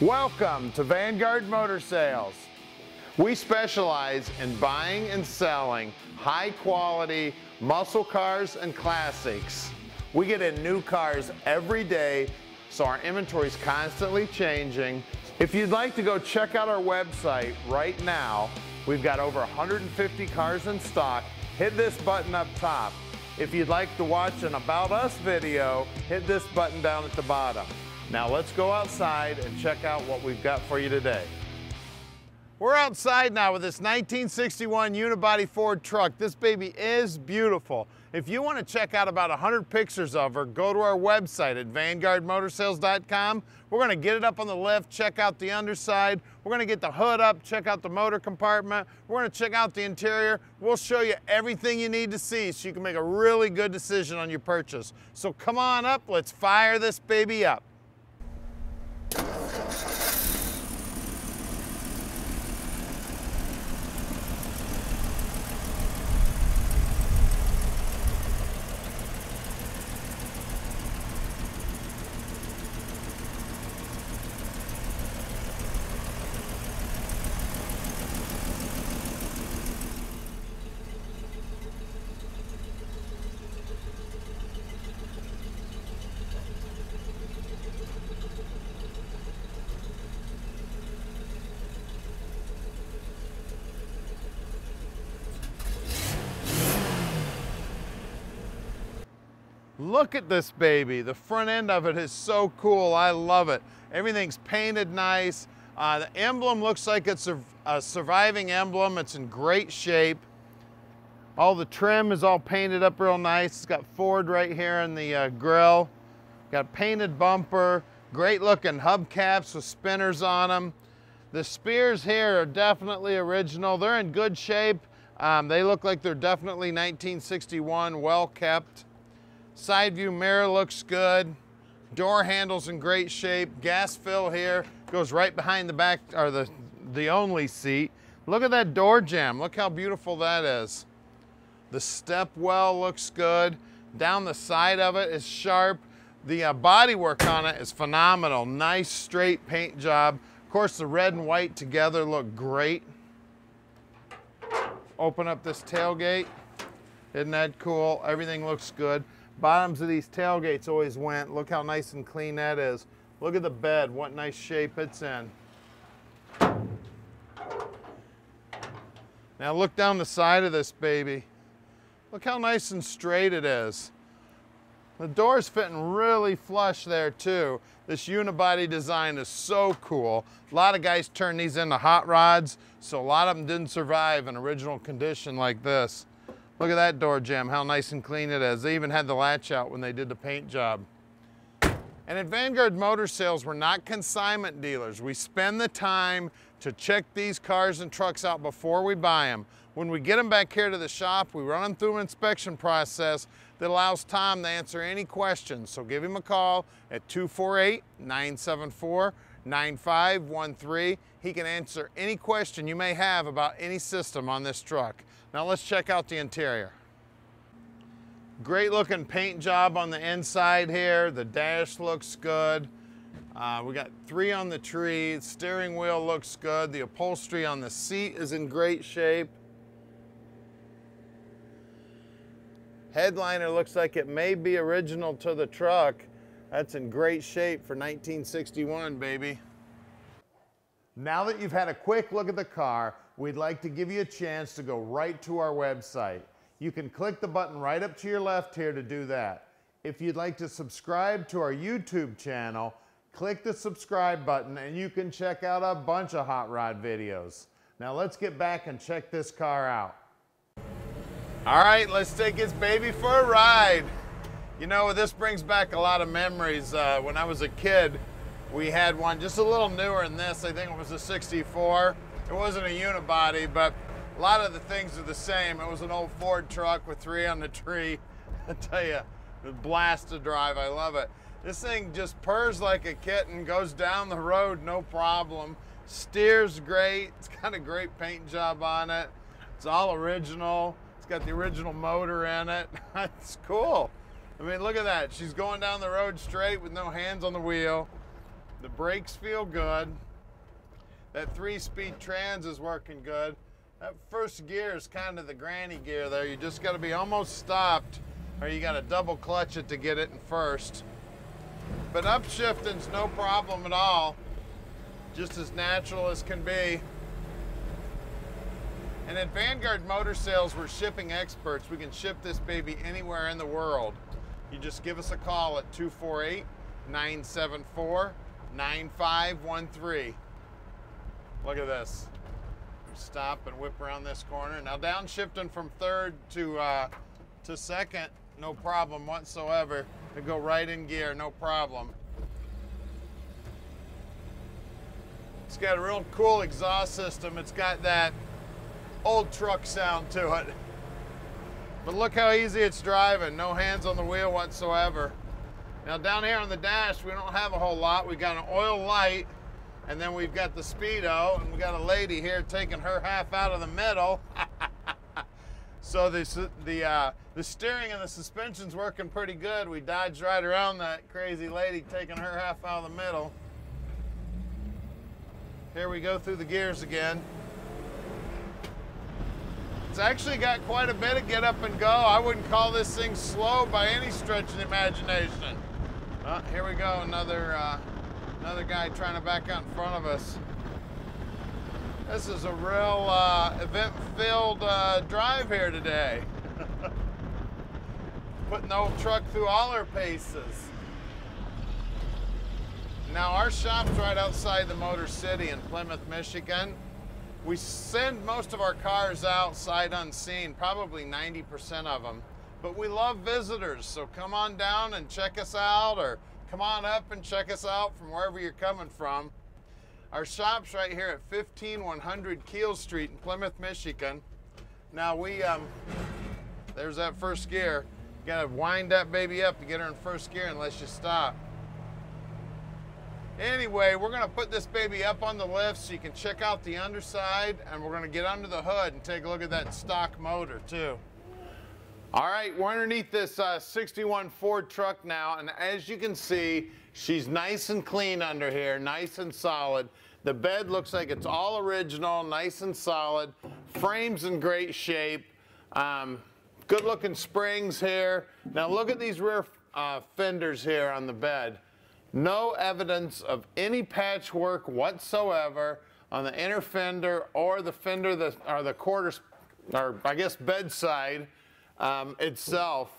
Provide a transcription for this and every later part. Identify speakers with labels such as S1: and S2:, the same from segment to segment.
S1: Welcome to Vanguard Motor Sales. We specialize in buying and selling high quality muscle cars and classics. We get in new cars every day, so our inventory is constantly changing. If you'd like to go check out our website right now, we've got over 150 cars in stock. Hit this button up top. If you'd like to watch an About Us video, hit this button down at the bottom. Now let's go outside and check out what we've got for you today. We're outside now with this 1961 unibody Ford truck. This baby is beautiful. If you want to check out about 100 pictures of her, go to our website at vanguardmotorsales.com. We're going to get it up on the lift, check out the underside. We're going to get the hood up, check out the motor compartment. We're going to check out the interior. We'll show you everything you need to see so you can make a really good decision on your purchase. So come on up, let's fire this baby up. Look at this baby. The front end of it is so cool. I love it. Everything's painted nice. The emblem looks like it's a surviving emblem. It's in great shape. All the trim is all painted up real nice. It's got Ford right here in the grill. Got painted bumper. Great looking hubcaps with spinners on them. The spears here are definitely original. They're in good shape. They look like they're definitely 1961, well kept. Side view mirror looks good. Door handle's in great shape. Gas fill here goes right behind the back, or the only seat. Look at that door jamb. Look how beautiful that is. The step well looks good. Down the side of it is sharp. The bodywork on it is phenomenal. Nice straight paint job. Of course, the red and white together look great. Open up this tailgate. Isn't that cool? Everything looks good. Bottoms of these tailgates always went. Look how nice and clean that is. Look at the bed, what nice shape it's in. Now look down the side of this baby. Look how nice and straight it is. The door's fitting really flush there too. This unibody design is so cool. A lot of guys turn these into hot rods, so a lot of them didn't survive in original condition like this. Look at that door jamb, how nice and clean it is. They even had the latch out when they did the paint job. And at Vanguard Motor Sales, we're not consignment dealers. We spend the time to check these cars and trucks out before we buy them. When we get them back here to the shop, we run them through an inspection process that allows Tom to answer any questions. So give him a call at 248-974-9513. He can answer any question you may have about any system on this truck. Now let's check out the interior. Great looking paint job on the inside here. The dash looks good. We got 3 on the tree. Steering wheel looks good. The upholstery on the seat is in great shape. Headliner looks like it may be original to the truck. That's in great shape for 1961, baby. Now that you've had a quick look at the car, we'd like to give you a chance to go right to our website. You can click the button right up to your left here to do that. If you'd like to subscribe to our YouTube channel, click the subscribe button and you can check out a bunch of hot rod videos. Now let's get back and check this car out. All right, let's take this baby for a ride. You know, this brings back a lot of memories. When I was a kid, we had one just a little newer than this. I think it was a 64. It wasn't a unibody, but a lot of the things are the same. It was an old Ford truck with 3 on the tree. I tell you, a blast to drive. I love it. This thing just purrs like a kitten, goes down the road, no problem. Steers great. It's got a great paint job on it. It's all original. It's got the original motor in it. It's cool. I mean, look at that. She's going down the road straight with no hands on the wheel. The brakes feel good. That 3-speed trans is working good. That first gear is kind of the granny gear there. You just got to be almost stopped, or you got to double clutch it to get it in first. But upshifting's no problem at all. Just as natural as can be. And at Vanguard Motor Sales, we're shipping experts. We can ship this baby anywhere in the world. You just give us a call at 248-974-9513. Look at this. Stop and whip around this corner. Now downshifting from third to second, no problem whatsoever. To go right in gear, no problem. It's got a real cool exhaust system. It's got that old truck sound to it. But look how easy it's driving. No hands on the wheel whatsoever. Now down here on the dash, we don't have a whole lot. We got an oil light, and then we've got the speedo, and we got a lady here taking her half out of the middle. So the steering and the suspension's working pretty good. We dodged right around that crazy lady taking her half out of the middle. Here we go through the gears again. It's actually got quite a bit of get up and go. I wouldn't call this thing slow by any stretch of the imagination. Here we go, another guy trying to back out in front of us. This is a real event-filled drive here today. Putting the old truck through all her paces. Now our shop's right outside the Motor City in Plymouth, Michigan. We send most of our cars out sight unseen, probably 90% of them. But we love visitors, so come on down and check us out, or come on up and check us out from wherever you're coming from. Our shop's right here at 15100 Keel Street in Plymouth, Michigan. Now there's that first gear. You gotta wind that baby up to get her in first gear unless you stop. Anyway, we're gonna put this baby up on the lift so you can check out the underside, and we're gonna get under the hood and take a look at that stock motor too. All right, we're underneath this 61 Ford truck now, and as you can see, she's nice and clean under here, nice and solid. The bed looks like it's all original, nice and solid. Frame's in great shape. Good looking springs here. Now look at these rear fenders here on the bed. No evidence of any patchwork whatsoever on the inner fender or the fender or the quarters, or I guess bedside itself.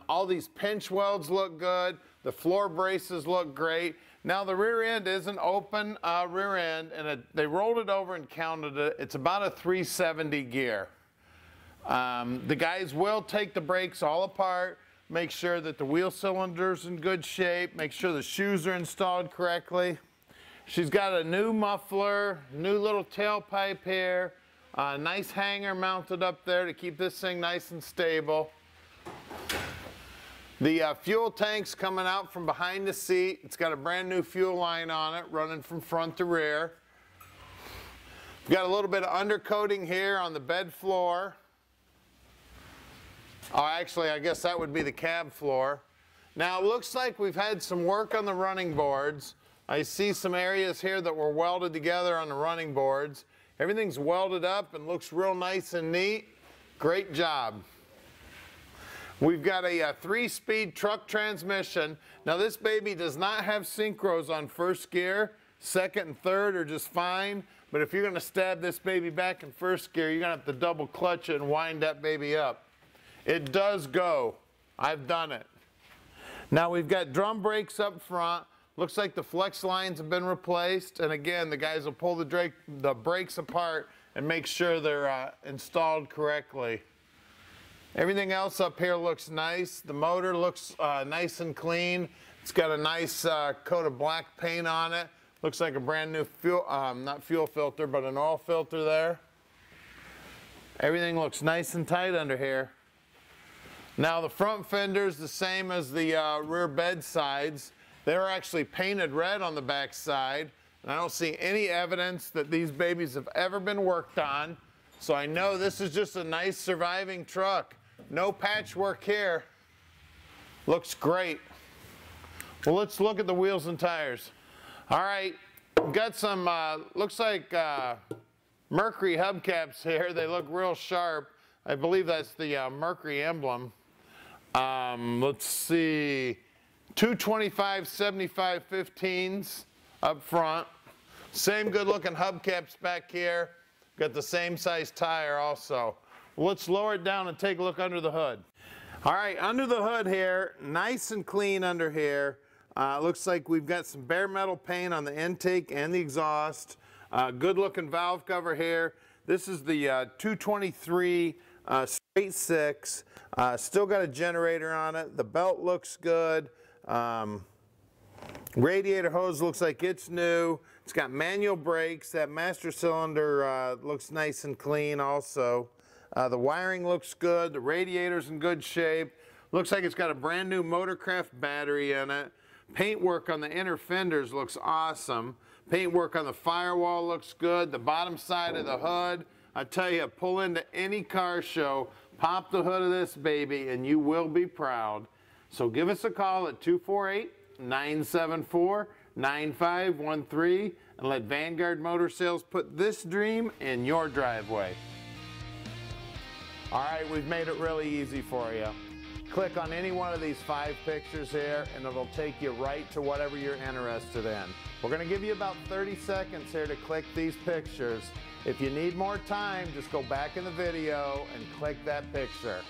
S1: All these pinch welds look good. The floor braces look great. Now the rear end is an open rear end, and they rolled it over and counted it. It's about a 370 gear. The guys will take the brakes all apart, make sure that the wheel cylinder's in good shape, make sure the shoes are installed correctly. She's got a new muffler, new little tailpipe here, a nice hanger mounted up there to keep this thing nice and stable. The fuel tank's coming out from behind the seat. It's got a brand new fuel line on it running from front to rear. We've got a little bit of undercoating here on the bed floor. Oh, actually, I guess that would be the cab floor. Now, it looks like we've had some work on the running boards. I see some areas here that were welded together on the running boards. Everything's welded up and looks real nice and neat. Great job. We've got a 3-speed truck transmission. Now, this baby does not have synchros on first gear. Second and third are just fine. But if you're going to stab this baby back in first gear, you're going to have to double clutch it and wind that baby up. It does go. I've done it. Now we've got drum brakes up front. Looks like the flex lines have been replaced. And again, the guys will pull the brakes apart and make sure they're installed correctly. Everything else up here looks nice. The motor looks nice and clean. It's got a nice coat of black paint on it. Looks like a brand new fuel, not fuel filter, but an oil filter there. Everything looks nice and tight under here. Now the front fender's the same as the rear bed sides. They're actually painted red on the back side, and I don't see any evidence that these babies have ever been worked on. So I know this is just a nice surviving truck. No patchwork here. Looks great. Well, let's look at the wheels and tires. All right, got some, looks like Mercury hubcaps here. They look real sharp. I believe that's the Mercury emblem. Let's see, 225 75 15s up front. Same good looking hubcaps back here. Got the same size tire also. Let's lower it down and take a look under the hood. All right, under the hood here, nice and clean under here. Looks like we've got some bare metal paint on the intake and the exhaust. Good looking valve cover here. This is the 223 straight 6. Still got a generator on it. The belt looks good. Radiator hose looks like it's new. It's got manual brakes. That master cylinder looks nice and clean also. The wiring looks good. The radiator's in good shape. Looks like it's got a brand new Motorcraft battery in it. Paintwork on the inner fenders looks awesome. Paintwork on the firewall looks good. The bottom side of the hood, I tell you, pull into any car show, pop the hood of this baby, and you will be proud. So give us a call at 248-974-9513 and let Vanguard Motor Sales put this dream in your driveway. All right, we've made it really easy for you. Click on any one of these 5 pictures here and it'll take you right to whatever you're interested in. We're going to give you about 30 seconds here to click these pictures. If you need more time, just go back in the video and click that picture.